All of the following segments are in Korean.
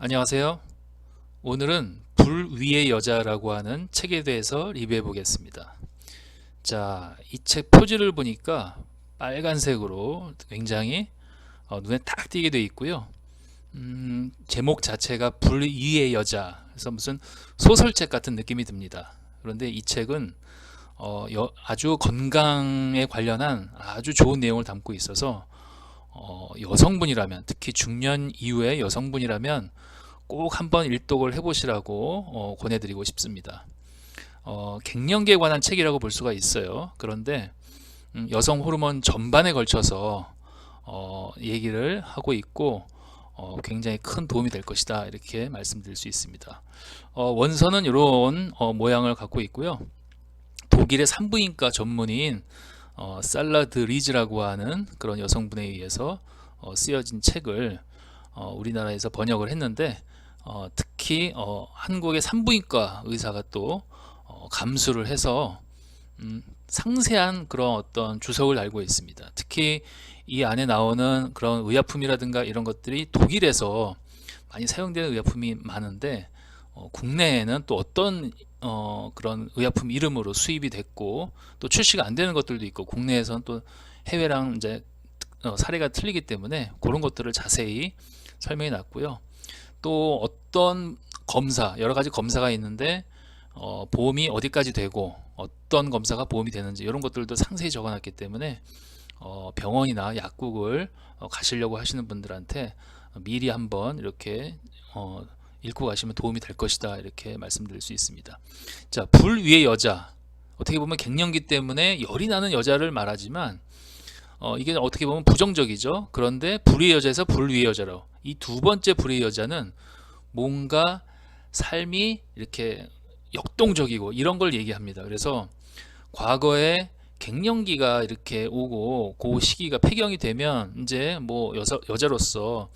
안녕하세요. 오늘은 불 위의 여자라고 하는 책에 대해서 리뷰해 보겠습니다. 자, 이 책 표지를 보니까 빨간색으로 굉장히 눈에 딱 띄게 되어 있고요. 제목 자체가 불 위의 여자, 그래서 무슨 소설책 같은 느낌이 듭니다. 그런데 이 책은 아주 건강에 관련한 아주 좋은 내용을 담고 있어서 여성분이라면, 특히 중년 이후의 여성분이라면 꼭 한번 일독을 해보시라고 권해드리고 싶습니다. 갱년기에 관한 책이라고 볼 수가 있어요. 그런데 여성 호르몬 전반에 걸쳐서 얘기를 하고 있고 굉장히 큰 도움이 될 것이다, 이렇게 말씀드릴 수 있습니다. 원서는 이런 모양을 갖고 있고요. 독일의 산부인과 전문의인 살라드 리즈라고 하는 그런 여성분에 의해서 쓰여진 책을 우리나라에서 번역을 했는데, 특히 한국의 산부인과 의사가 또 감수를 해서 상세한 그런 어떤 주석을 알고 있습니다. 특히 이 안에 나오는 그런 의약품이라든가 이런 것들이 독일에서 많이 사용되는 의약품이 많은데, 국내에는 또 어떤 그런 의약품 이름으로 수입이 됐고 또 출시가 안 되는 것들도 있고, 국내에서는 또 해외랑 이제 사례가 틀리기 때문에 그런 것들을 자세히 설명해 놨고요. 또 어떤 검사, 여러 가지 검사가 있는데 보험이 어디까지 되고 어떤 검사가 보험이 되는지 이런 것들도 상세히 적어 놨기 때문에 병원이나 약국을 가시려고 하시는 분들한테 미리 한번 이렇게 읽고 가시면 도움이 될 것이다, 이렇게 말씀드릴 수 있습니다. 자, 불 위의 여자, 어떻게 보면 갱년기 때문에 열이 나는 여자를 말하지만 이게 어떻게 보면 부정적이죠. 그런데 불의 여자에서 불 위의 여자로, 이 두 번째 불의 여자는 뭔가 삶이 이렇게 역동적이고 이런 걸 얘기합니다. 그래서 과거에 갱년기가 이렇게 오고 그 시기가 폐경이 되면 이제 뭐 여자로서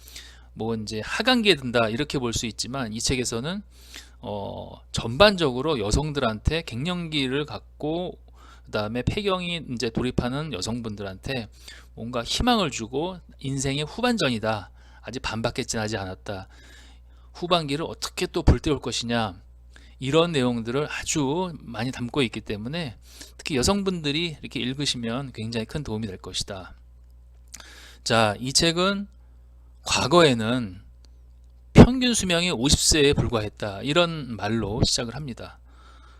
뭐 이제 하강기에 든다, 이렇게 볼 수 있지만 이 책에서는 전반적으로 여성들한테, 갱년기를 갖고 그다음에 폐경이 이제 돌입하는 여성분들한테 뭔가 희망을 주고, 인생의 후반전이다, 아직 반밖에 지나지 않았다, 후반기를 어떻게 또 불태울 것이냐, 이런 내용들을 아주 많이 담고 있기 때문에 특히 여성분들이 이렇게 읽으시면 굉장히 큰 도움이 될 것이다. 자, 이 책은 과거에는 평균 수명이 50세에 불과했다, 이런 말로 시작을 합니다.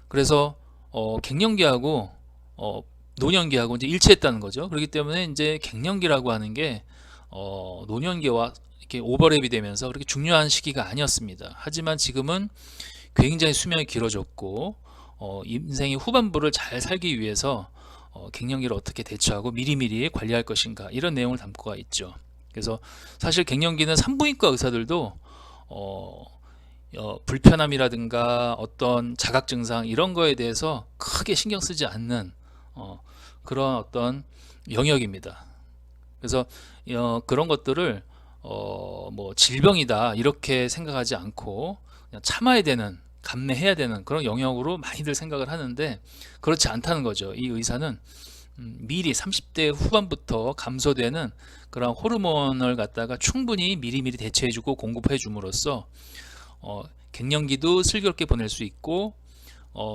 그래서 갱년기하고 노년기하고 이제 일치했다는 거죠. 그렇기 때문에 이제 갱년기라고 하는 게 노년기와 이렇게 오버랩이 되면서 그렇게 중요한 시기가 아니었습니다. 하지만 지금은 굉장히 수명이 길어졌고 인생의 후반부를 잘 살기 위해서 갱년기를 어떻게 대처하고 미리미리 관리할 것인가, 이런 내용을 담고 있죠. 그래서 사실 갱년기는 산부인과 의사들도 불편함이라든가 어떤 자각 증상 이런 거에 대해서 크게 신경 쓰지 않는 그런 어떤 영역입니다. 그래서 그런 것들을 뭐 질병이다 이렇게 생각하지 않고 그냥 참아야 되는, 감내해야 되는 그런 영역으로 많이들 생각을 하는데, 그렇지 않다는 거죠. 이 의사는 미리 30대 후반부터 감소되는 그런 호르몬을 갖다가 충분히 미리미리 대처해주고 공급해줌으로써 갱년기도 슬기롭게 보낼 수 있고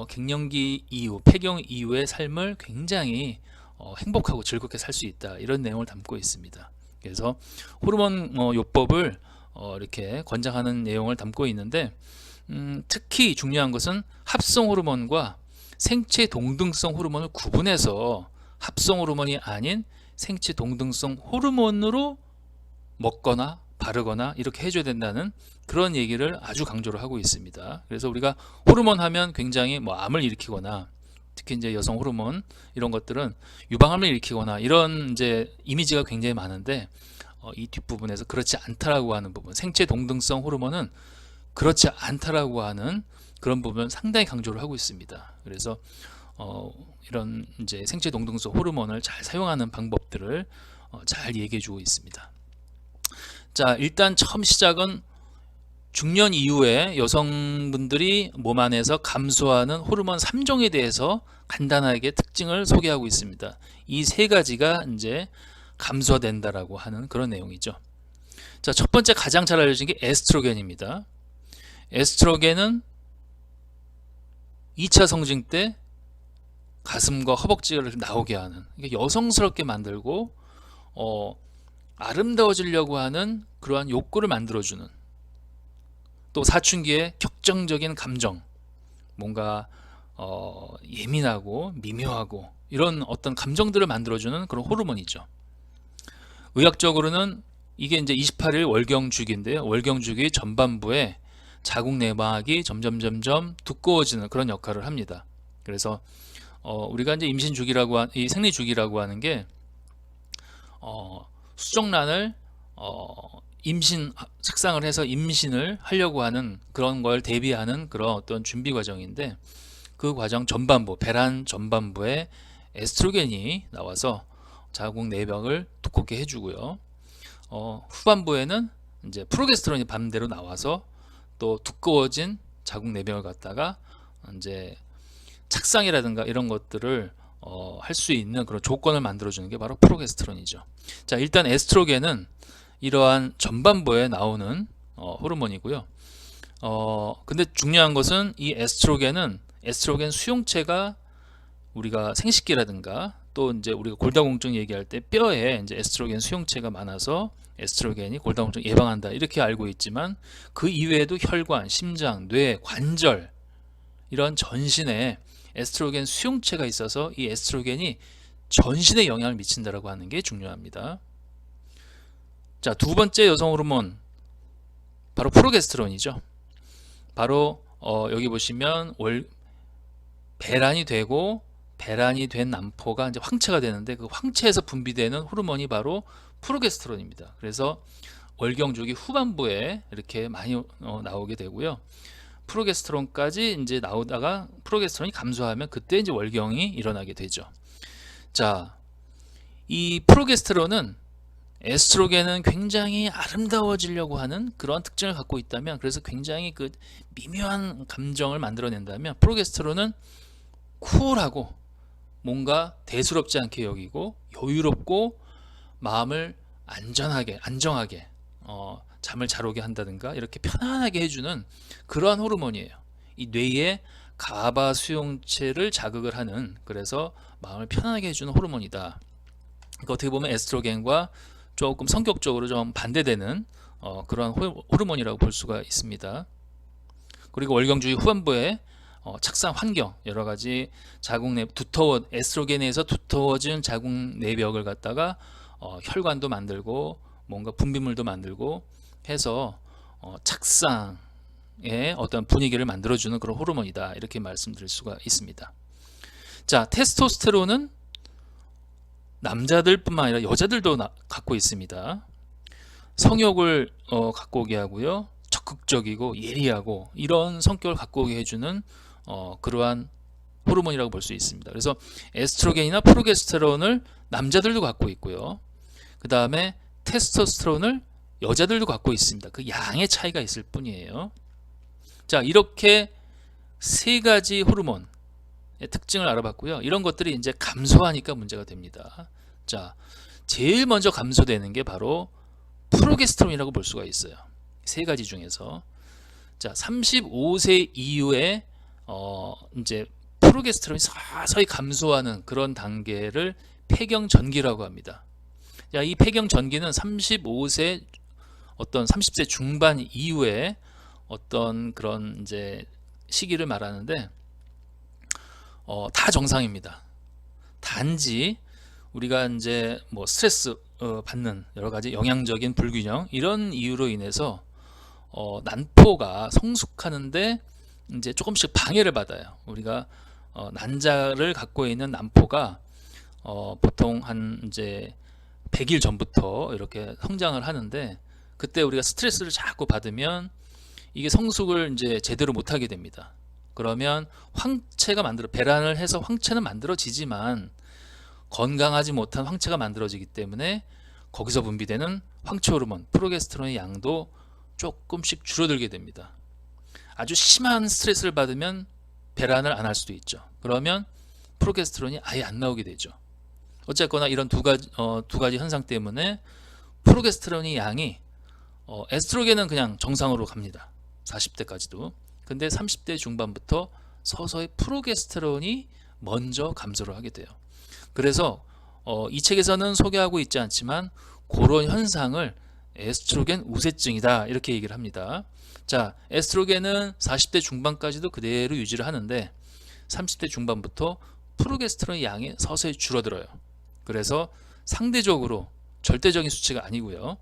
갱년기 이후, 폐경 이후의 삶을 굉장히 행복하고 즐겁게 살 수 있다, 이런 내용을 담고 있습니다. 그래서 호르몬 요법을 이렇게 권장하는 내용을 담고 있는데, 특히 중요한 것은 합성 호르몬과 생체 동등성 호르몬을 구분해서 합성 호르몬이 아닌 생체 동등성 호르몬으로 먹거나 바르거나 이렇게 해줘야 된다는 그런 얘기를 아주 강조를 하고 있습니다. 그래서 우리가 호르몬 하면 굉장히 뭐 암을 일으키거나, 특히 이제 여성 호르몬 이런 것들은 유방암을 일으키거나 이런 이제 이미지가 굉장히 많은데, 이 뒷부분에서 그렇지 않다라고 하는 부분, 생체 동등성 호르몬은 그렇지 않다라고 하는 그런 부분 상당히 강조를 하고 있습니다. 그래서 이런 이제 생체 동등성 호르몬을 잘 사용하는 방법들을 잘 얘기해 주고 있습니다. 자, 일단 처음 시작은 중년 이후에 여성분들이 몸 안에서 감소하는 호르몬 3종에 대해서 간단하게 특징을 소개하고 있습니다. 이 세 가지가 이제 감소된다라고 하는 그런 내용이죠. 자, 첫 번째 가장 잘 알려진 게 에스트로겐입니다. 에스트로겐은 2차 성징 때 가슴과 허벅지가 나오게 하는, 그러니까 여성스럽게 만들고 아름다워지려고 하는 그러한 욕구를 만들어주는, 또 사춘기에 격정적인 감정, 뭔가 예민하고 미묘하고 이런 어떤 감정들을 만들어주는 그런 호르몬이죠. 의학적으로는 이게 이제 28일 월경주기인데요. 월경주기 전반부에 자궁 내막이 점점 두꺼워지는 그런 역할을 합니다. 그래서 우리가 이제 임신 주기라고 이 생리 주기라고 하는 게 수정란을 임신 색상을 해서 임신을 하려고 하는 그런 걸 대비하는 그런 어떤 준비 과정인데, 그 과정 전반부, 배란 전반부에 에스트로겐이 나와서 자궁 내벽을 두껍게 해주고요. 후반부에는 이제 프로게스테론이 반대로 나와서 또 두꺼워진 자궁 내벽을 갖다가 이제 착상이라든가 이런 것들을 할 수 있는 그런 조건을 만들어주는 게 바로 프로게스테론이죠. 자, 일단 에스트로겐은 이러한 전반부에 나오는 호르몬이고요. 근데 중요한 것은 이 에스트로겐은 에스트로겐 수용체가 우리가 생식기라든가 또 이제 우리가 골다공증 얘기할 때 뼈에 이제 에스트로겐 수용체가 많아서 에스트로겐이 골다공증 예방한다 이렇게 알고 있지만, 그 이외에도 혈관, 심장, 뇌, 관절 이런 전신에 에스트로겐 수용체가 있어서 이 에스트로겐이 전신에 영향을 미친다라고 하는 게 중요합니다. 자, 두 번째 여성 호르몬 바로 프로게스테론이죠. 바로 여기 보시면 배란이 되고 배란이 된 남포가 이제 황체가 되는데, 그 황체에서 분비되는 호르몬이 바로 프로게스테론입니다. 그래서 월경주기 후반부에 이렇게 많이 나오게 되고요. 프로게스테론까지 이제 나오다가 프로게스테론이 감소하면 그때 이제 월경이 일어나게 되죠. 자, 이 프로게스테론은 에스트로겐은 굉장히 아름다워지려고 하는 그런 특징을 갖고 있다면, 그래서 굉장히 그 미묘한 감정을 만들어낸다면, 프로게스테론은 쿨하고 뭔가 대수롭지 않게 여기고 여유롭고 마음을 안정하게 잠을 잘 오게 한다든가 이렇게 편안하게 해주는 그러한 호르몬이에요. 이 뇌의 가바 수용체를 자극을 하는, 그래서 마음을 편안하게 해주는 호르몬이다. 어떻게 보면 에스트로겐과 조금 성격적으로 좀 반대되는 그런 호르몬이라고 볼 수가 있습니다. 그리고 월경주기 후반부에 착상 환경, 여러 가지 자궁 내 에스트로겐에서 두터워진 자궁 내벽을 갖다가 혈관도 만들고 뭔가 분비물도 만들고 해서 착상의 어떤 분위기를 만들어주는 그런 호르몬이다, 이렇게 말씀드릴 수가 있습니다. 자, 테스토스테론은 남자들뿐만 아니라 여자들도 갖고 있습니다. 성욕을 갖고 오게 하고요, 적극적이고 예리하고 이런 성격을 갖고 오게 해주는 그러한 호르몬이라고 볼 수 있습니다. 그래서 에스트로겐이나 프로게스테론을 남자들도 갖고 있고요, 그 다음에 테스토스테론을 여자들도 갖고 있습니다. 그 양의 차이가 있을 뿐이에요. 자, 이렇게 세 가지 호르몬의 특징을 알아봤고요. 이런 것들이 이제 감소하니까 문제가 됩니다. 자, 제일 먼저 감소되는 게 바로 프로게스테론이라고 볼 수가 있어요. 세 가지 중에서. 자, 35세 이후에 이제 프로게스테론이 서서히 감소하는 그런 단계를 폐경전기라고 합니다. 자, 이 폐경전기는 35세 어떤 30세 중반 이후에 어떤 그런 이제 시기를 말하는데 다 정상입니다. 단지 우리가 이제 뭐 스트레스 받는 여러 가지 영양적인 불균형 이런 이유로 인해서 난포가 성숙하는데 이제 조금씩 방해를 받아요. 우리가 난자를 갖고 있는 난포가 보통 한 이제 100일 전부터 이렇게 성장을 하는데, 그때 우리가 스트레스를 자꾸 받으면 이게 성숙을 이제 제대로 못하게 됩니다. 그러면 황체가 배란을 해서 황체는 만들어지지만 건강하지 못한 황체가 만들어지기 때문에 거기서 분비되는 황체 호르몬 프로게스테론의 양도 조금씩 줄어들게 됩니다. 아주 심한 스트레스를 받으면 배란을 안 할 수도 있죠. 그러면 프로게스테론이 아예 안 나오게 되죠. 어쨌거나 이런 두 가지 현상 때문에 프로게스테론의 양이 에스트로겐은 그냥 정상으로 갑니다. 40대까지도. 근데 30대 중반부터 서서히 프로게스테론이 먼저 감소를 하게 돼요. 그래서 이 책에서는 소개하고 있지 않지만 그런 현상을 에스트로겐 우세증이다 이렇게 얘기를 합니다. 자, 에스트로겐은 40대 중반까지도 그대로 유지를 하는데 30대 중반부터 프로게스테론의 양이 서서히 줄어들어요. 그래서 상대적으로 절대적인 수치가 아니고요.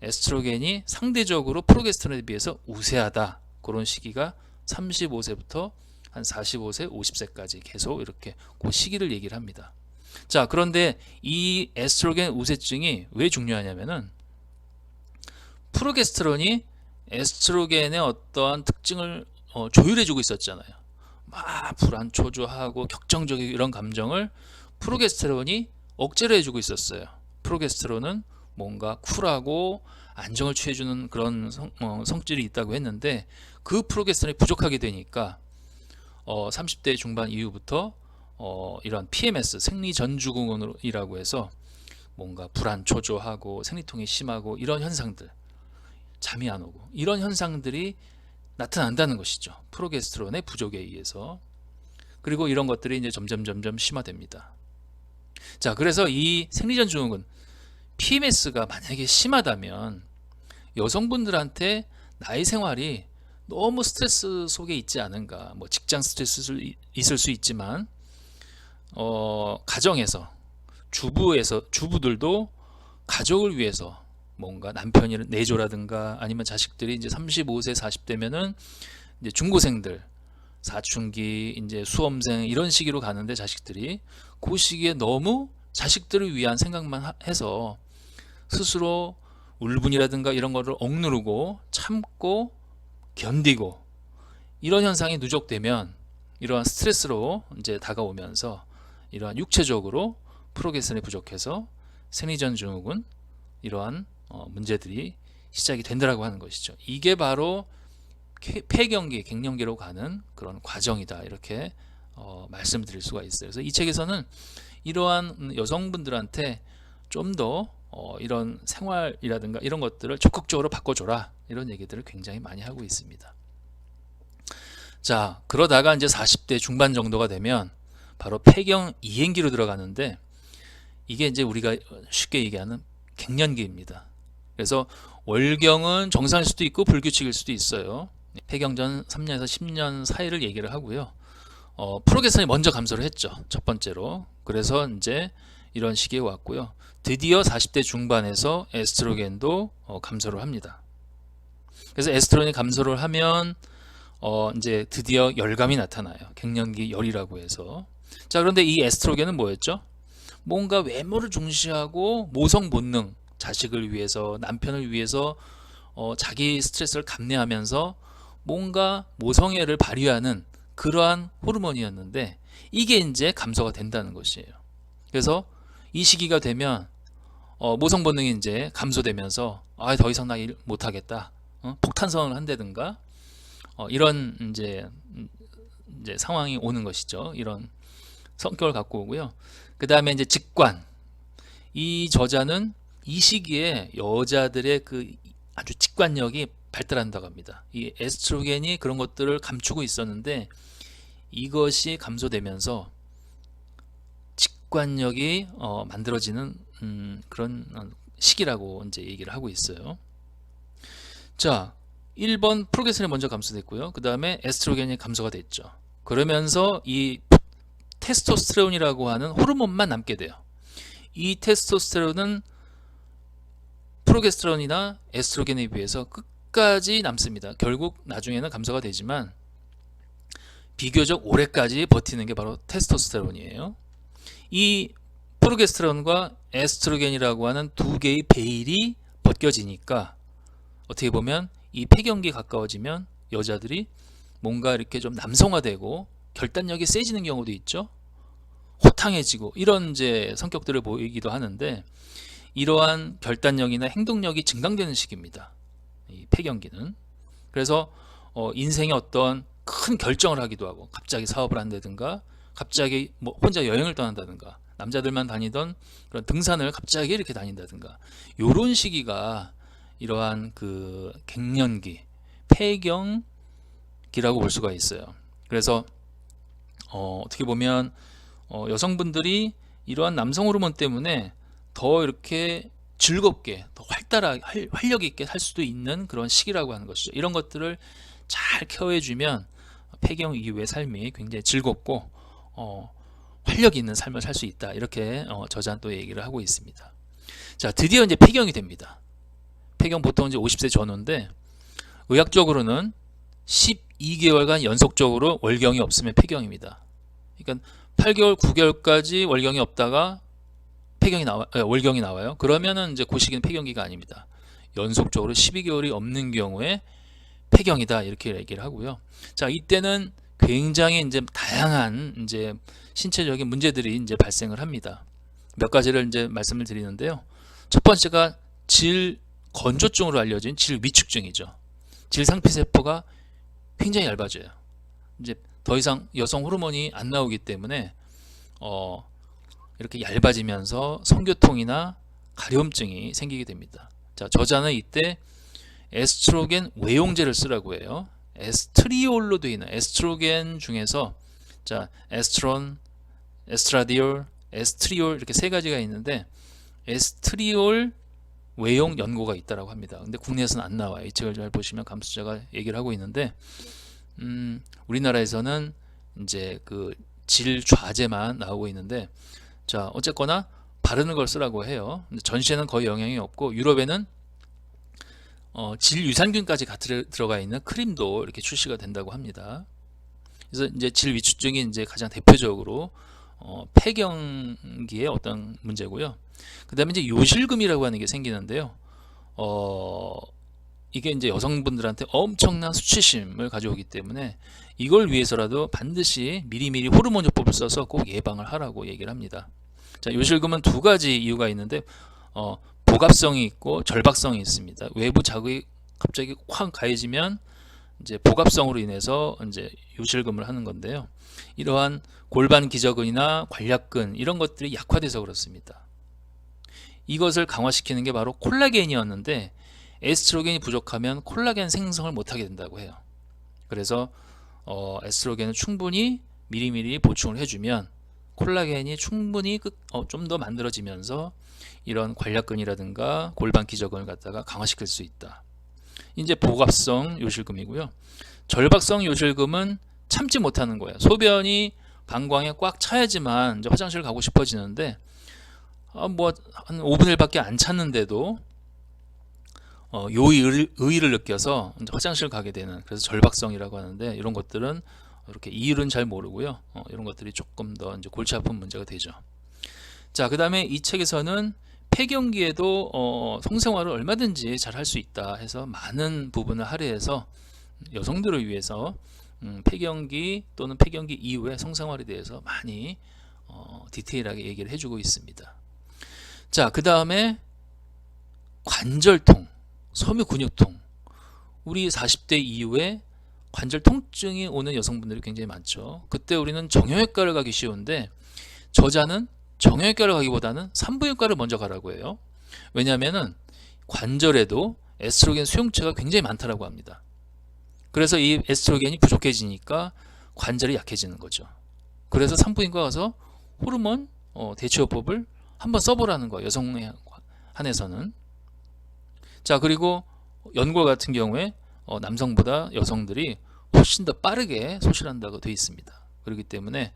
에스트로겐이 상대적으로 프로게스테론에 비해서 우세하다. 그런 시기가 35세부터 한 45세, 50세까지 계속 이렇게 그 시기를 얘기를 합니다. 자, 그런데 이 에스트로겐 우세증이 왜 중요하냐면은 프로게스테론이 에스트로겐의 어떠한 특징을 조율해주고 있었잖아요. 막 불안, 초조하고 격정적인 이런 감정을 프로게스테론이 억제를 해주고 있었어요. 프로게스테론은 뭔가 쿨하고 안정을 취해주는 그런 성질이 있다고 했는데 그 프로게스테론이 부족하게 되니까 30대 중반 이후부터 이런 PMS, 생리전증후군이라고 해서 뭔가 불안, 초조하고 생리통이 심하고 이런 현상들, 잠이 안 오고 이런 현상들이 나타난다는 것이죠. 프로게스테론의 부족에 의해서. 그리고 이런 것들이 이제 점점 심화됩니다. 자, 그래서 이 생리전증후군 PMS가 만약에 심하다면 여성분들한테 나이 생활이 너무 스트레스 속에 있지 않은가. 뭐 직장 스트레스 있을 수 있지만 가정에서 주부들도 가족을 위해서 뭔가 남편이 내조라든가 아니면 자식들이 이제 35세 40대면은 이제 중고생들 사춘기 이제 수험생 이런 시기로 가는데 자식들이 그 시기에 너무 자식들을 위한 생각만 해서 스스로 울분이라든가 이런 거를 억누르고 참고 견디고 이런 현상이 누적되면 이러한 스트레스로 이제 다가오면서 이러한 육체적으로 프로게스테론이 부족해서 생리전증후군 이러한 문제들이 시작이 된다라고 하는 것이죠. 이게 바로 폐경기, 갱년기로 가는 그런 과정이다 이렇게 말씀드릴 수가 있어요. 그래서 이 책에서는 이러한 여성분들한테 좀 더 이런 생활이라든가 이런 것들을 적극적으로 바꿔줘라 이런 얘기들을 굉장히 많이 하고 있습니다. 자, 그러다가 이제 40대 중반 정도가 되면 바로 폐경 이행기로 들어가는데 이게 이제 우리가 쉽게 얘기하는 갱년기입니다. 그래서 월경은 정상일 수도 있고 불규칙일 수도 있어요. 폐경 전 3년에서 10년 사이를 얘기를 하고요. 프로게스테론이 먼저 감소를 했죠. 첫 번째로. 그래서 이제 이런 시기에 왔고요. 드디어 40대 중반에서 에스트로겐도 감소를 합니다. 그래서 에스트로겐이 감소를 하면 이제 드디어 열감이 나타나요. 갱년기 열이라고 해서. 자, 그런데 이 에스트로겐은 뭐였죠? 뭔가 외모를 중시하고 모성 본능, 자식을 위해서, 남편을 위해서 자기 스트레스를 감내하면서 뭔가 모성애를 발휘하는 그러한 호르몬이었는데 이게 이제 감소가 된다는 것이에요. 그래서 이 시기가 되면 모성 본능이 이제 감소되면서 더 이상 나 일 못하겠다, 폭탄성을 한다든가 이런 이제 상황이 오는 것이죠. 이런 성격을 갖고 오고요. 그 다음에 이제 직관. 이 저자는 이 시기에 여자들의 그 아주 직관력이 발달한다고 합니다. 이 에스트로겐이 그런 것들을 감추고 있었는데 이것이 감소되면서 직관력이 만들어지는 그런 시기라고 이제 얘기를 하고 있어요. 자, 1번 프로게스테론이 먼저 감소됐고요. 그 다음에 에스트로겐이 감소가 됐죠. 그러면서 이 테스토스테론이라고 하는 호르몬만 남게 돼요. 이 테스토스테론은 프로게스테론이나 에스트로겐에 비해서 끝까지 남습니다. 결국 나중에는 감소가 되지만 비교적 오래까지 버티는 게 바로 테스토스테론이에요. 이 프로게스테론과 에스트로겐이라고 하는 두 개의 베일이 벗겨지니까 어떻게 보면 이 폐경기 가까워지면 여자들이 뭔가 이렇게 좀 남성화되고 결단력이 세지는 경우도 있죠. 호탕해지고 이런 이제 성격들을 보이기도 하는데 이러한 결단력이나 행동력이 증강되는 시기입니다. 이 폐경기는. 그래서 인생의 어떤 큰 결정을 하기도 하고 갑자기 사업을 한다든가 갑자기 뭐 혼자 여행을 떠난다든가 남자들만 다니던 그런 등산을 갑자기 이렇게 다닌다든가 이런 시기가 이러한 그 갱년기, 폐경기라고 볼 수가 있어요. 그래서 어떻게 보면 여성분들이 이러한 남성 호르몬 때문에 더 이렇게 즐겁게, 더 활력 있게 살 수도 있는 그런 시기라고 하는 것이죠. 이런 것들을 잘 케어해주면 폐경 이후의 삶이 굉장히 즐겁고 활력 있는 삶을 살 수 있다. 이렇게 저자는 또 얘기를 하고 있습니다. 자, 드디어 이제 폐경이 됩니다. 폐경 보통 이제 50세 전후인데 의학적으로는 12개월간 연속적으로 월경이 없으면 폐경입니다. 그러니까 8개월, 9개월까지 월경이 없다가 월경이 나와요. 그러면은 이제 그 시기는 폐경기가 아닙니다. 연속적으로 12개월이 없는 경우에 폐경이다 이렇게 얘기를 하고요. 자, 이때는 굉장히 이제 다양한 이제 신체적인 문제들이 이제 발생을 합니다. 몇 가지를 이제 말씀을 드리는데요. 첫 번째가 질 건조증으로 알려진 질 위축증이죠. 질 상피세포가 굉장히 얇아져요. 이제 더 이상 여성 호르몬이 안 나오기 때문에 이렇게 얇아지면서 성교통이나 가려움증이 생기게 됩니다. 자, 저자는 이때 에스트로겐 외용제를 쓰라고 해요. 에스트리올로 되어 있는 에스트로겐 중에서 자, 에스트론, 에스트라디올, 에스트리올 이렇게 세 가지가 있는데 에스트리올 외용 연고가 있다고 합니다. 근데 국내에서는 안 나와요. 이 책을 잘 보시면 감수자가 얘기를 하고 있는데 우리나라에서는 이제 그 질 좌제만 나오고 있는데 자, 어쨌거나 바르는 걸 쓰라고 해요. 근데 전시에는 거의 영향이 없고 유럽에는 질 유산균까지 같이 들어가 있는 크림도 이렇게 출시가 된다고 합니다. 그래서 이제 질 위축증이 이제 가장 대표적으로 폐경기의 어떤 문제고요. 그 다음에 이제 요실금이라고 하는 게 생기는데요. 이게 이제 여성분들한테 엄청난 수치심을 가져오기 때문에 이걸 위해서라도 반드시 미리미리 호르몬요법을 써서 꼭 예방을 하라고 얘기를 합니다. 자, 요실금은 두 가지 이유가 있는데 복압성이 있고 절박성이 있습니다. 외부 자극이 갑자기 확 가해지면 이제 복압성으로 인해서 이제 요실금을 하는 건데요. 이러한 골반 기저근이나 관략근 이런 것들이 약화돼서 그렇습니다. 이것을 강화시키는 게 바로 콜라겐이었는데 에스트로겐이 부족하면 콜라겐 생성을 못하게 된다고 해요. 그래서 에스트로겐을 충분히 미리미리 보충을 해주면 콜라겐이 충분히 좀 더 만들어지면서 이런 관략근이라든가 골반 기저근을 갖다가 강화시킬 수 있다. 이제 복압성 요실금이고요. 절박성 요실금은 참지 못하는 거예요. 소변이 방광에 꽉 차야지만 이제 화장실 가고 싶어지는데 뭐 한 5분의 1밖에 안 찼는데도 의의를 느껴서 이제 화장실 가게 되는 그래서 절박성이라고 하는데 이런 것들은 이렇게 이유는 잘 모르고요. 이런 것들이 조금 더 이제 골치 아픈 문제가 되죠. 자, 그 다음에 이 책에서는 폐경기에도 성생활을 얼마든지 잘 할 수 있다 해서 많은 부분을 할애해서 여성들을 위해서 폐경기 또는 폐경기 이후의 성생활에 대해서 많이 디테일하게 얘기를 해주고 있습니다. 자, 그 다음에 관절통, 섬유 근육통. 우리 40대 이후에 관절 통증이 오는 여성분들이 굉장히 많죠. 그때 우리는 정형외과를 가기 쉬운데 저자는 정형외과를 가기보다는 산부인과를 먼저 가라고 해요. 왜냐하면 관절에도 에스트로겐 수용체가 굉장히 많다고 합니다. 그래서 이 에스트로겐이 부족해지니까 관절이 약해지는 거죠. 그래서 산부인과 가서 호르몬 대치요법을 한번 써보라는 거예요. 여성에 한해서는. 자, 그리고 연골 같은 경우에 남성보다 여성들이 훨씬 더 빠르게 소실한다고 되어 있습니다. 그렇기 때문에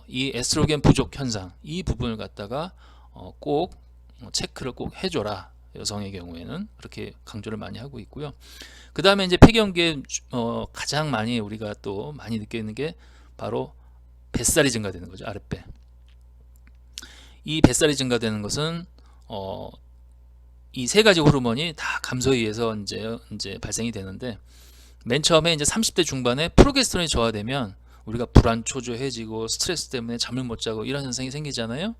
이 에스트로겐 부족 현상 이 부분을 갖다가 꼭 체크를 꼭 해줘라. 여성의 경우에는 그렇게 강조를 많이 하고 있고요. 그 다음에 이제 폐경기에 가장 많이 우리가 또 많이 느끼는 게 바로 뱃살이 증가되는 거죠. 아랫배. 이 뱃살이 증가되는 것은 이 세 가지 호르몬이 다 감소에 의해서 이제 발생이 되는데 맨 처음에 이제 30대 중반에 프로게스테론이 저하되면 우리가 불안 초조해지고 스트레스 때문에 잠을 못 자고 이런 현상이 생기잖아요.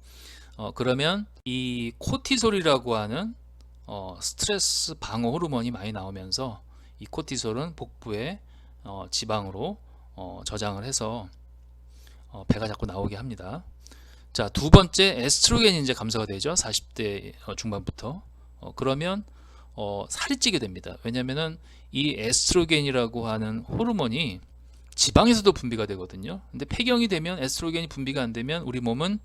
그러면 이 코티솔이라고 하는 스트레스 방어 호르몬이 많이 나오면서 이 코티솔은 복부에 지방으로 저장을 해서 배가 자꾸 나오게 합니다. 자, 두 번째 에스트로겐이 이제 감소가 되죠. 40대 중반부터. 그러면 살이 찌게 됩니다. 왜냐면은 이 에스트로겐이라고 하는 호르몬이 지방에서도 분비가 되거든요. 근데 폐경이 되면 에스트로겐이 분비가 안 되면 우리 몸은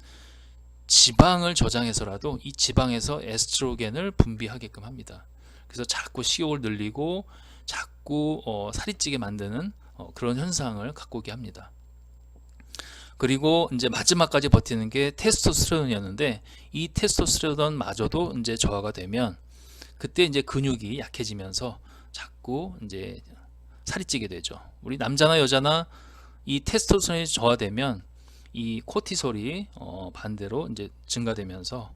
지방을 저장해서라도 이 지방에서 에스트로겐을 분비하게끔 합니다. 그래서 자꾸 식욕을 늘리고 자꾸 살이 찌게 만드는 그런 현상을 갖고 오게 합니다. 그리고 이제 마지막까지 버티는 게 테스토스테론이었는데 이 테스토스테론마저도 이제 저하가 되면 그때 이제 근육이 약해지면서 자꾸 이제 살이 찌게 되죠. 우리 남자나 여자나 이 테스토스테론이 저하되면 이 코티솔이 반대로 이제 증가되면서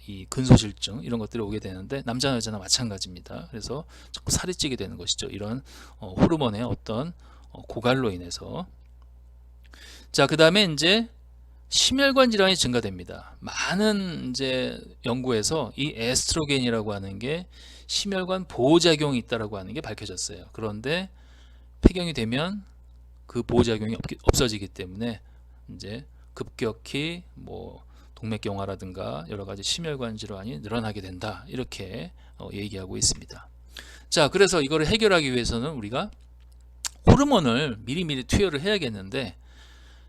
이 근소실증 이런 것들이 오게 되는데 남자나 여자나 마찬가지입니다. 그래서 자꾸 살이 찌게 되는 것이죠. 이런 호르몬의 어떤 고갈로 인해서. 자, 그 다음에 이제 심혈관 질환이 증가됩니다. 많은 이제 연구에서 이 에스트로겐이라고 하는 게 심혈관 보호작용이 있다라고 하는 게 밝혀졌어요. 그런데 폐경이 되면 그 보호작용이 없어지기 때문에 이제 급격히 뭐 동맥경화라든가 여러 가지 심혈관 질환이 늘어나게 된다. 이렇게 얘기하고 있습니다. 자, 그래서 이거를 해결하기 위해서는 우리가 호르몬을 미리미리 투여를 해야겠는데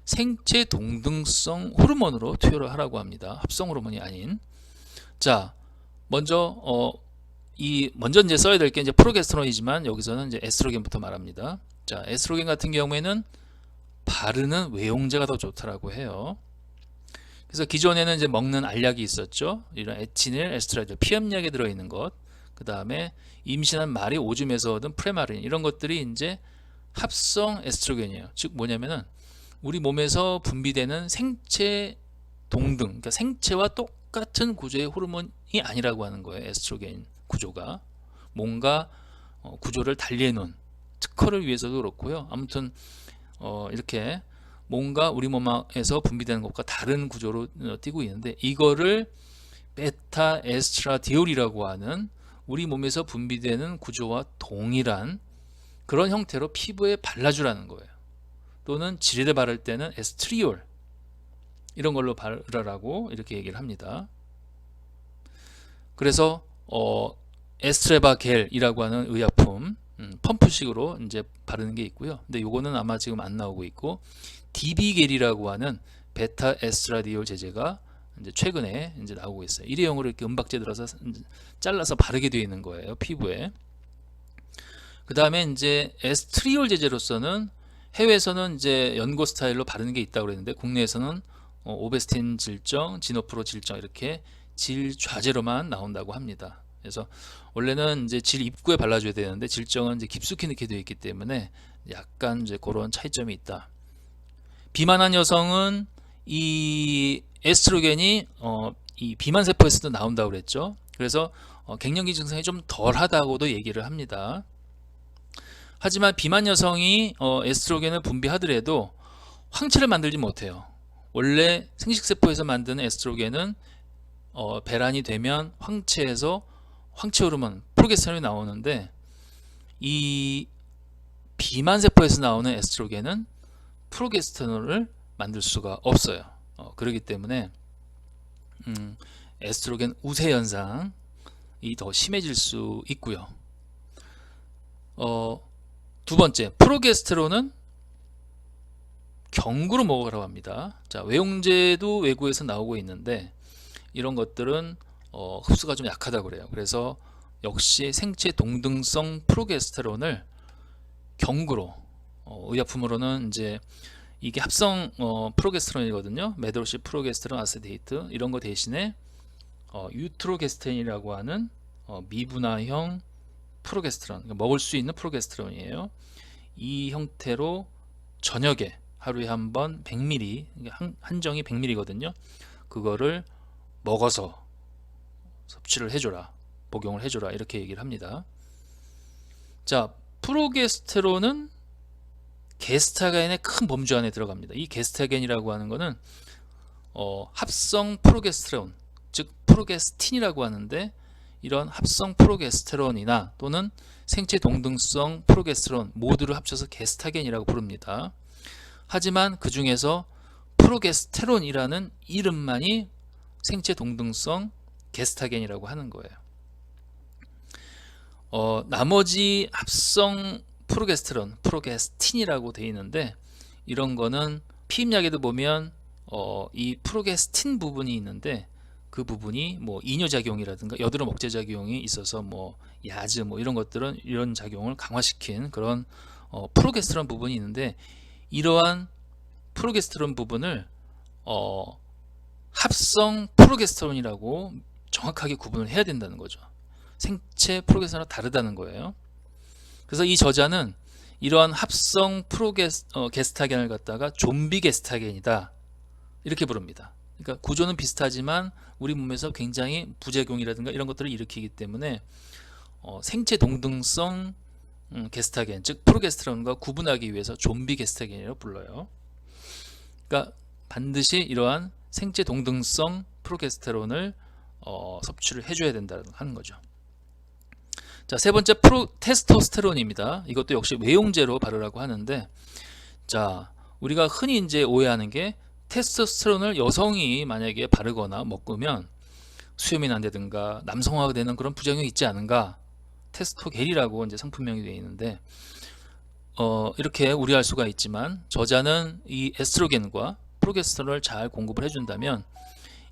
생체 동등성 호르몬으로 투여를 하라고 합니다. 합성 호르몬이 아닌. 자, 먼저 먼저 이제 써야 될 게 이제 프로게스테론이지만 여기서는 이제 에스트로겐부터 말합니다. 자, 에스트로겐 같은 경우에는 바르는 외용제가 더 좋다라고 해요. 그래서 기존에는 이제 먹는 알약이 있었죠. 이런 에치닐, 에스트라딜, 피임약에 들어있는 것. 그 다음에 임신한 말이 오줌에서 얻은 프레마린 이런 것들이 이제 합성 에스트로겐이에요. 즉 뭐냐면은 우리 몸에서 분비되는 생체 동등, 그러니까 생체와 똑같은 구조의 호르몬이 아니라고 하는 거예요. 에스트로겐 구조가 뭔가 구조를 달리해 놓은 특허를 위해서도 그렇고요. 아무튼 이렇게 뭔가 우리 몸에서 분비되는 것과 다른 구조로 띄고 있는데 이거를 베타 에스트라디올이라고 하는 우리 몸에서 분비되는 구조와 동일한 그런 형태로 피부에 발라주라는 거예요. 또는 지레대 바를 때는 에스트리올 이런 걸로 바르라고 이렇게 얘기를 합니다. 그래서 에스트레바겔이라고 하는 의약품 펌프식으로 이제 바르는 게 있고요. 근데 요거는 아마 지금 안 나오고 있고 디비겔이라고 하는 베타 에스트라디올 제제가 이제 최근에 이제 나오고 있어요. 일회용으로 이렇게 은박지에 들어서 잘라서 바르게 되어 있는 거예요, 피부에. 그 다음에 이제 에스트리올 제제로서는 해외에서는 이제 연고 스타일로 바르는 게 있다고 그랬는데 국내에서는 오베스틴 질정, 지노프로 질정 이렇게 질 좌제로만 나온다고 합니다. 그래서 원래는 이제 질 입구에 발라줘야 되는데 질정은 이제 깊숙이 넣게 되어 있기 때문에 약간 이제 그런 차이점이 있다. 비만한 여성은 이 에스트로겐이 이 비만 세포에서도 나온다고 그랬죠. 그래서 갱년기 증상이 좀 덜하다고도 얘기를 합니다. 하지만 비만 여성이 에스트로겐을 분비하더라도 황체를 만들지 못해요. 원래 생식세포에서 만드는 에스트로겐은 배란이 되면 황체에서 황체 호르몬 프로게스테론이 나오는데 이 비만세포에서 나오는 에스트로겐은 프로게스테론을 만들 수가 없어요. 그렇기 때문에 에스트로겐 우세 현상이 더 심해질 수 있고요. 두 번째, 프로게스테론은 경구로 먹으라고 합니다. 자, 외용제도 외국에서 나오고 있는데 이런 것들은 흡수가 좀 약하다고 그래요. 그래서 역시 생체 동등성 프로게스테론을 경구로 의약품으로는 이제 이게 합성 프로게스테론이거든요. 메드로시 프로게스테론 아세테이트 이런 거 대신에 유트로게스텐이라고 하는 미분화형 프로게스테론, 그러니까 먹을 수 있는 프로게스테론이에요. 이 형태로 저녁에 하루에 한 번 100ml, 한정이 100ml거든요. 그거를 먹어서 섭취를 해줘라, 복용을 해줘라 이렇게 얘기를 합니다. 자, 프로게스테론은 게스타겐의 큰 범주 안에 들어갑니다. 이 게스타겐이라고 하는 거는 합성 프로게스테론, 즉 프로게스틴이라고 하는데 이런 합성 프로게스테론이나 또는 생체 동등성 프로게스테론 모두를 합쳐서 게스타겐이라고 부릅니다. 하지만 그 중에서 프로게스테론이라는 이름만이 생체 동등성 게스타겐이라고 하는 거예요. 나머지 합성 프로게스틴이라고 되어 있는데, 이런 거는 피임약에도 보면 이 프로게스틴 부분이 있는데, 그 부분이 뭐 이뇨작용이라든가 여드름 억제 작용이 있어서 뭐 야즈 뭐 이런 것들은 이런 작용을 강화시킨 그런 프로게스테론 부분이 있는데, 이러한 프로게스테론 부분을 합성 프로게스테론이라고 정확하게 구분을 해야 된다는 거죠. 생체 프로게스테론과 다르다는 거예요. 그래서 이 저자는 이러한 합성 게스타겐을 갖다가 좀비 게스타겐이다 이렇게 부릅니다. 그러니까 구조는 비슷하지만 우리 몸에서 굉장히 부작용이라든가 이런 것들을 일으키기 때문에 생체 동등성 게스타겐, 즉 프로게스테론과 구분하기 위해서 좀비 게스타겐이라고 불러요. 그러니까 반드시 이러한 생체 동등성 프로게스테론을 섭취를 해줘야 된다는 하는 거죠. 자, 세 번째 테스토스테론입니다. 이것도 역시 외용제로 바르라고 하는데, 자, 우리가 흔히 이제 오해하는 게 테스토스테론을 여성이 만약에 바르거나 먹으면 수염이 난다든가 남성화가 되는 그런 부작용이 있지 않은가? 테스토겔이라고 이제 상품명이 되어 있는데, 이렇게 우려할 수가 있지만, 저자는 이 에스트로겐과 프로게스테론을 잘 공급을 해준다면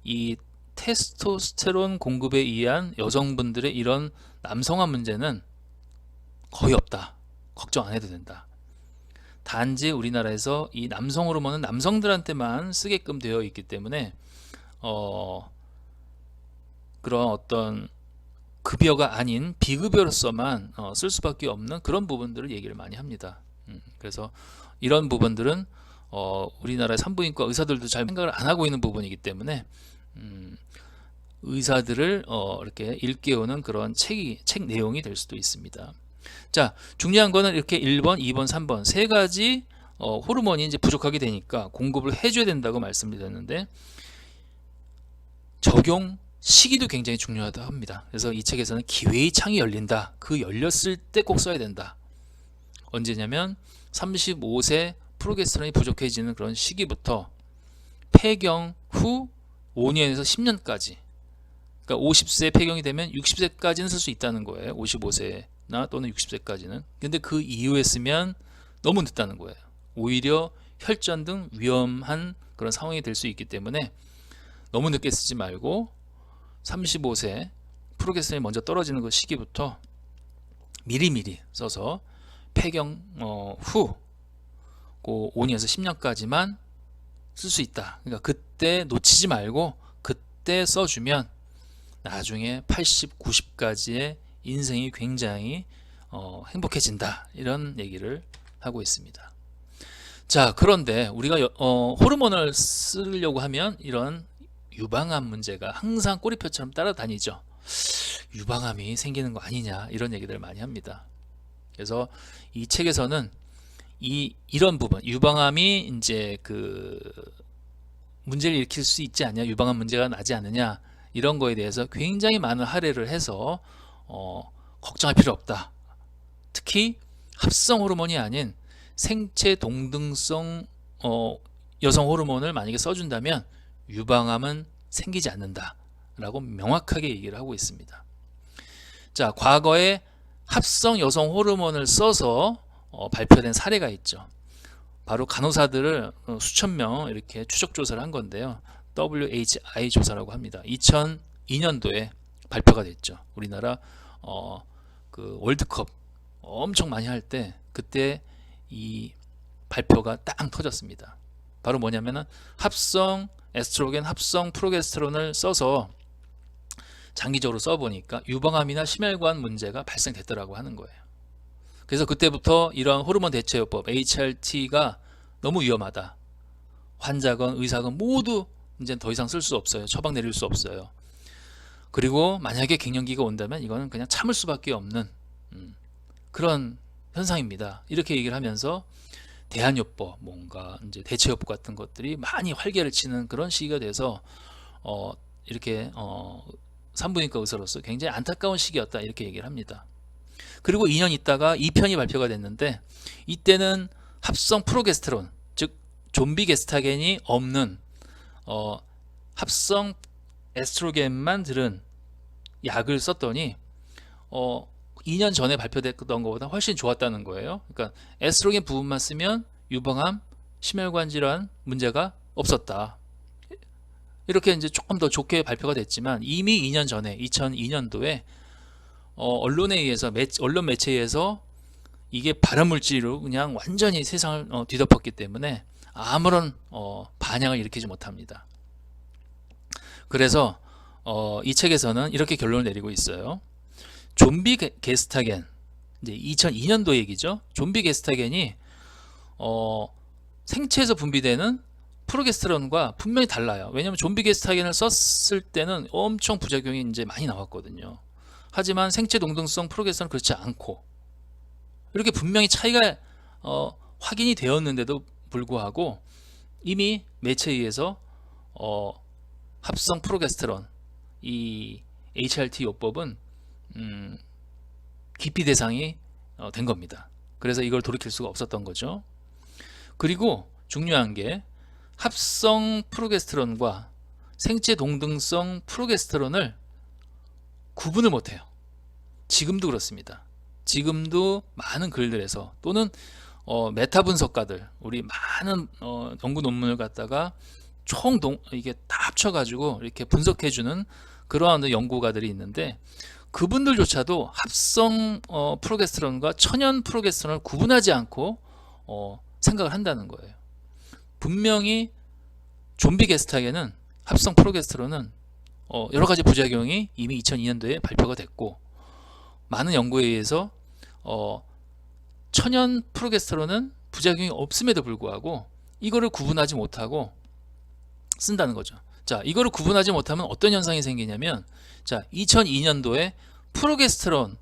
이 테스토스테론 공급에 의한 여성분들의 이런 남성화 문제는 거의 없다. 걱정 안 해도 된다. 단지 우리나라에서 이 남성 호르몬은 남성들한테만 쓰게끔 되어 있기 때문에 그런 어떤 급여가 아닌 비급여로서만 쓸 수밖에 없는 그런 부분들을 얘기를 많이 합니다. 그래서 이런 부분들은 우리나라의 산부인과 의사들도 잘 생각을 안 하고 있는 부분이기 때문에 의사들을 이렇게 일깨우는 그런 책 내용이 될 수도 있습니다. 자, 중요한 거는 이렇게 1번, 2번, 3번 세 가지 호르몬이 이제 부족하게 되니까 공급을 해줘야 된다고 말씀을 드렸는데, 적용 시기도 굉장히 중요하다고 합니다. 그래서 이 책에서는 기회의 창이 열린다. 그 열렸을 때 꼭 써야 된다. 언제냐면 35세 프로게스테론이 부족해지는 그런 시기부터 폐경 후 5년에서 10년까지, 그러니까 50세 폐경이 되면 60세까지는 쓸 수 있다는 거예요. 55세나 또는 60세까지는. 근데 그 이후에 쓰면 너무 늦다는 거예요. 오히려 혈전 등 위험한 그런 상황이 될 수 있기 때문에 너무 늦게 쓰지 말고 35세 프로게스테론이 먼저 떨어지는 그 시기부터 미리미리 써서 폐경 후 5년에서 10년까지만 쓸 수 있다. 그러니까 그때 놓치지 말고 그때 써주면 나중에 80, 90까지의 인생이 굉장히 행복해진다. 이런 얘기를 하고 있습니다. 자, 그런데 우리가 호르몬을 쓰려고 하면 이런 유방암 문제가 항상 꼬리표처럼 따라다니죠. 유방암이 생기는 거 아니냐 이런 얘기들 많이 합니다. 그래서 이 책에서는 이런 부분, 유방암이 이제 그 문제를 일으킬 수 있지 않냐, 유방암 문제가 나지 않느냐 이런 거에 대해서 굉장히 많은 할애를 해서 걱정할 필요 없다. 특히 합성 호르몬이 아닌 생체 동등성 여성 호르몬을 만약에 써준다면 유방암은 생기지 않는다 라고 명확하게 얘기를 하고 있습니다. 자, 과거에 합성 여성 호르몬을 써서 발표된 사례가 있죠. 바로 간호사들을 수천 명 이렇게 추적 조사를 한 건데요. WHI 조사라고 합니다. 2002년도에 발표가 됐죠. 우리나라 그 월드컵 엄청 많이 할 때 그때 이 발표가 땅 터졌습니다. 바로 뭐냐면은 합성 에스트로겐, 합성 프로게스테론을 써서 장기적으로 써보니까 유방암이나 심혈관 문제가 발생됐더라고 하는 거예요. 그래서 그때부터 이러한 호르몬 대체요법 HRT가 너무 위험하다. 환자건 의사건 모두 이제 더 이상 쓸 수 없어요. 처방 내릴 수 없어요. 그리고 만약에 갱년기가 온다면 이거는 그냥 참을 수밖에 없는 그런 현상입니다. 이렇게 얘기를 하면서 대안요법, 뭔가 이제 대체요법 같은 것들이 많이 활개를 치는 그런 시기가 돼서 이렇게 산부인과 의사로서 굉장히 안타까운 시기였다 이렇게 얘기를 합니다. 그리고 2년 있다가 2편이 발표가 됐는데 이때는 합성 프로게스테론, 즉 좀비 게스타겐이 없는 합성 에스트로겐만 들은 약을 썼더니 2년 전에 발표됐던 것보다 훨씬 좋았다는 거예요. 그러니까 에스트로겐 부분만 쓰면 유방암, 심혈관 질환 문제가 없었다. 이렇게 이제 조금 더 좋게 발표가 됐지만 이미 2년 전에 2002년도에 언론에 의해서 언론 매체에 의해서 이게 발암물질로 그냥 완전히 세상을 뒤덮었기 때문에 아무런 반향을 일으키지 못합니다. 그래서 이 책에서는 이렇게 결론을 내리고 있어요. 좀비 게스타겐, 이제 2002년도 얘기죠. 좀비 게스타겐이 생체에서 분비되는 프로게스테론과 분명히 달라요. 왜냐하면 좀비 게스타겐을 썼을 때는 엄청 부작용이 이제 많이 나왔거든요. 하지만 생체 동등성 프로게스테론은 그렇지 않고 이렇게 분명히 차이가 확인이 되었는데도 불구하고 이미 매체에 의해서 합성 프로게스테론 이 HRT 요법은 기피 대상이 된 겁니다. 그래서 이걸 돌이킬 수가 없었던 거죠. 그리고 중요한 게 합성 프로게스테론과 생체 동등성 프로게스테론을 구분을 못해요. 지금도 그렇습니다. 지금도 많은 글들에서 또는 메타 분석가들, 우리 많은 연구 논문을 갖다가 이게 다 합쳐가지고 이렇게 분석해주는 그러한 연구가들이 있는데 그분들조차도 합성 프로게스테론과 천연 프로게스테론을 구분하지 않고 생각을 한다는 거예요. 분명히 좀비 게스타겐은 합성 프로게스테론은 여러 가지 부작용이 이미 2002년도에 발표가 됐고 많은 연구에 의해서 천연 프로게스테론은 부작용이 없음에도 불구하고 이거를 구분하지 못하고 쓴다는 거죠. 자, 이거를 구분하지 못하면 어떤 현상이 생기냐면, 자, 2002년도에 프로게스테론을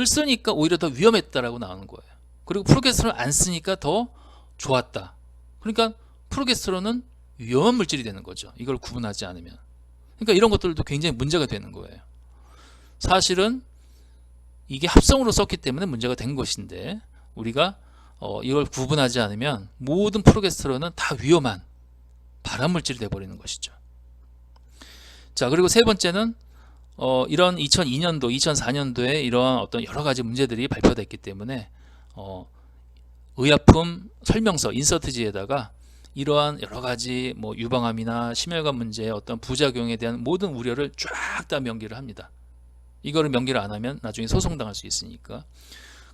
쓰니까 오히려 더 위험했다라고 나오는 거예요. 그리고 프로게스테론을 안 쓰니까 더 좋았다. 그러니까 프로게스테론은 위험한 물질이 되는 거죠. 이걸 구분하지 않으면. 그러니까 이런 것들도 굉장히 문제가 되는 거예요. 사실은 이게 합성으로 썼기 때문에 문제가 된 것인데 우리가 이걸 구분하지 않으면 모든 프로게스테론은 다 위험한 발암물질이 되어버리는 것이죠. 자, 그리고 세 번째는 이런 2002년도, 2004년도에 이러한 어떤 여러 가지 문제들이 발표됐기 때문에 의약품 설명서 인서트지에다가 이러한 여러 가지 뭐 유방암이나 심혈관 문제의 어떤 부작용에 대한 모든 우려를 쫙 다 명기를 합니다. 이거를 명기를 안 하면 나중에 소송당할 수 있으니까.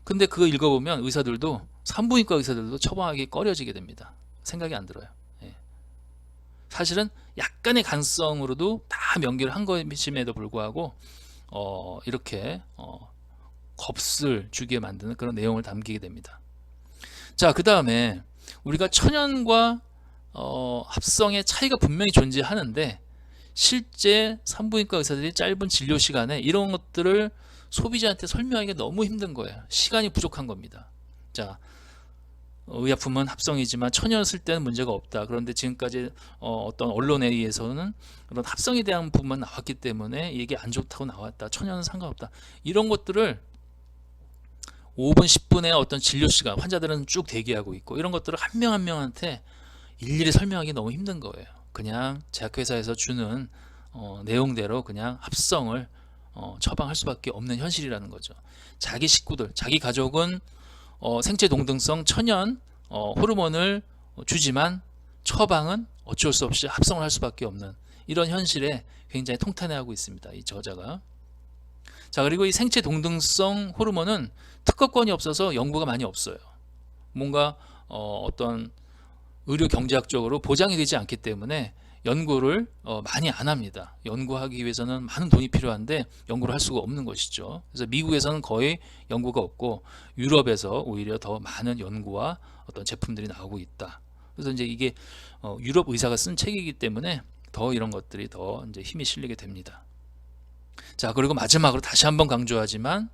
근데 그거 읽어보면 의사들도, 산부인과 의사들도 처방하기 꺼려지게 됩니다. 생각이 안 들어요. 사실은 약간의 가능성으로도 다 명기를 한 것임에도 불구하고 이렇게 겁을 주게 만드는 그런 내용을 담기게 됩니다. 자, 그 다음에 우리가 천연과 합성의 차이가 분명히 존재하는데 실제 산부인과 의사들이 짧은 진료 시간에 이런 것들을 소비자한테 설명하기가 너무 힘든 거예요. 시간이 부족한 겁니다. 자, 의약품은 합성이지만 천연 쓸 때는 문제가 없다. 그런데 지금까지 어떤 언론에 의해서는 그런 합성에 대한 부분만 나왔기 때문에 이게 안 좋다고 나왔다. 천연은 상관없다. 이런 것들을 5분, 10분의 어떤 진료 시간, 환자들은 쭉 대기하고 있고 이런 것들을 한 명 한 명한테 일일이 설명하기 너무 힘든 거예요. 그냥 제약회사에서 주는 내용대로 그냥 합성을 처방할 수밖에 없는 현실이라는 거죠. 자기 식구들, 자기 가족은 생체 동등성 천연 호르몬을 주지만 처방은 어쩔 수 없이 합성을 할 수밖에 없는 이런 현실에 굉장히 통탄해하고 있습니다. 이 저자가. 자, 그리고 이 생체 동등성 호르몬은 특허권이 없어서 연구가 많이 없어요. 뭔가 어떤 의료 경제학적으로 보장이 되지 않기 때문에 연구를 많이 안 합니다. 연구하기 위해서는 많은 돈이 필요한데 연구를 할 수가 없는 것이죠. 그래서 미국에서는 거의 연구가 없고 유럽에서 오히려 더 많은 연구와 어떤 제품들이 나오고 있다. 그래서 이제 이게 유럽 의사가 쓴 책이기 때문에 더 이런 것들이 더 이제 힘이 실리게 됩니다. 자, 그리고 마지막으로 다시 한번 강조하지만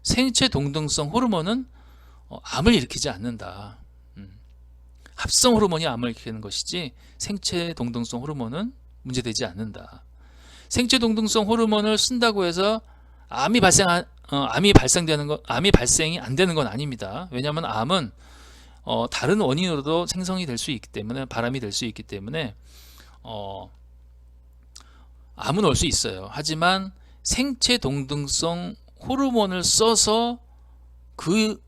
생체 동등성 호르몬은 암을 일으키지 않는다. 합성 호르몬이 암을 일으키는 것이지 생체 동등성 호르몬은 문제되지 않는다. 생체 동등성 호르몬을 쓴다고 해서 암이 발생이 안 되는 건 아닙니다. 왜냐하면 암은 다른 원인으로도 생성이 될 수 있기 때문에, 발암이 될 수 있기 때문에 암은 올 수 있어요. 하지만 생체 동등성 호르몬을 써서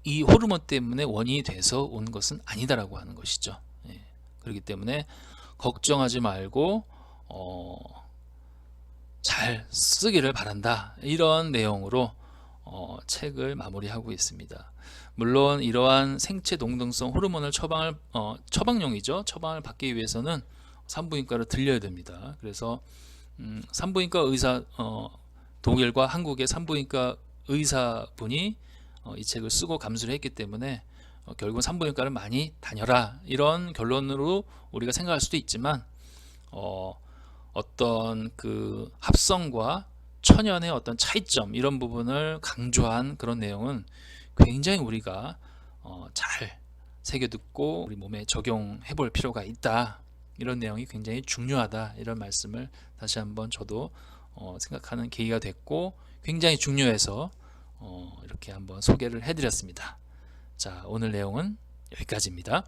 이 호르몬 때문에 원인이 돼서 온 것은 아니다라고 하는 것이죠. 예. 그렇기 때문에 걱정하지 말고 잘 쓰기를 바란다, 이런 내용으로 책을 마무리하고 있습니다. 물론 이러한 생체 동등성 호르몬을 처방용이죠. 처방을 받기 위해서는 산부인과를 들려야 됩니다. 그래서 산부인과 의사, 독일과 한국의 산부인과 의사분이 이 책을 쓰고 감수를 했기 때문에 결국은 산부인과를 많이 다녀라, 이런 결론으로 우리가 생각할 수도 있지만 어떤 그 합성과 천연의 어떤 차이점, 이런 부분을 강조한 그런 내용은 굉장히 우리가 잘 새겨듣고 우리 몸에 적용해 볼 필요가 있다, 이런 내용이 굉장히 중요하다, 이런 말씀을 다시 한번 저도 생각하는 계기가 됐고 굉장히 중요해서 이렇게 한번 소개를 해 드렸습니다. 자, 오늘 내용은 여기까지입니다.